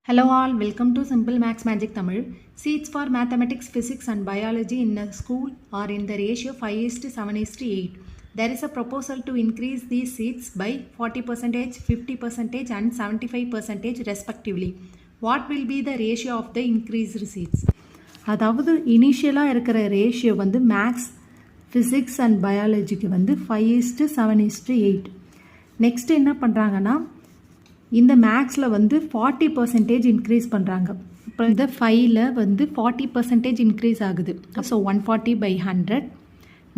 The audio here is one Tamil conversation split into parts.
Hello all, welcome to Simple Max Magic Tamil. Seats for mathematics, physics and biology in a school are in the ratio 5:7:8. There is a proposal to increase these seats by 40%, 50% and 75% respectively. What will be the ratio of the increased seats? அதாவது இனிஷியலாக இருக்கிற ரேஷியோ வந்து மேக்ஸ் ஃபிசிக்ஸ் அண்ட் பயாலஜிக்கு வந்து 5:7:8. நெக்ஸ்ட் என்ன பண்ணுறாங்கன்னா இந்த மேக்ஸில் வந்து 40% இன்க்ரீஸ் பண்ணுறாங்க. இப்போ இந்த 5ல் வந்து 40% இன்க்ரீஸ் ஆகுது. ஸோ 140/100.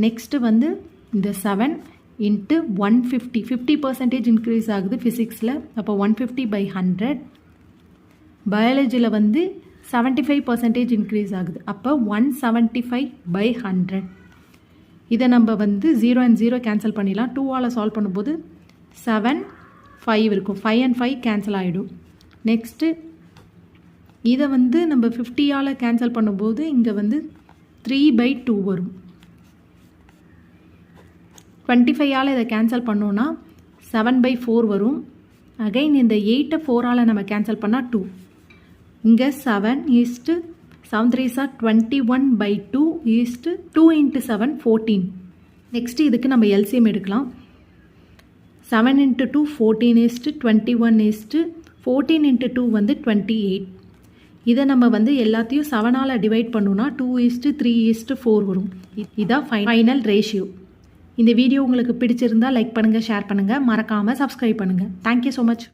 நெக்ஸ்ட்டு வந்து இந்த 7 இன்ட்டு 150 50% இன்க்ரீஸ் ஆகுது ஃபிசிக்ஸில். அப்போ 150/100. பயாலஜியில் வந்து 75% இன்க்ரீஸ் ஆகுது. அப்போ 175/100. இதை நம்ம வந்து 0 and 0 கேன்சல் பண்ணிடலாம். 2ஆல் சால்வ் பண்ணும்போது 7 5 இருக்கும். 5 and 5 கேன்சல் ஆகிடும். நெக்ஸ்ட்டு இதை வந்து நம்ம 50ஆல் கேன்சல் பண்ணும்போது இங்கே வந்து 3/2 வரும். 25ஆல் இதை கேன்சல் பண்ணோன்னா 7/4 வரும். அகைன் இந்த 8 4ஆல் நம்ம கேன்சல் பண்ணால் 2. இங்கே 7 7 3s are 21/2 2 × 7 14. நெக்ஸ்ட்டு இதுக்கு நம்ம எல்சிஎம் எடுக்கலாம். 7 × 2 14 21 14 × 2 வந்து 28. இதை நம்ம வந்து எல்லாத்தையும் 7ஆல் டிவைட் பண்ணோன்னா 2:3:4 வரும். இதான் ஃபைனல் ரேஷியோ. இந்த வீடியோ உங்களுக்கு பிடிச்சிருந்தால் லைக் பண்ணுங்கள், ஷேர் பண்ணுங்கள், மறக்காமல் சப்ஸ்கிரைப் பண்ணுங்கள். Thank you so much.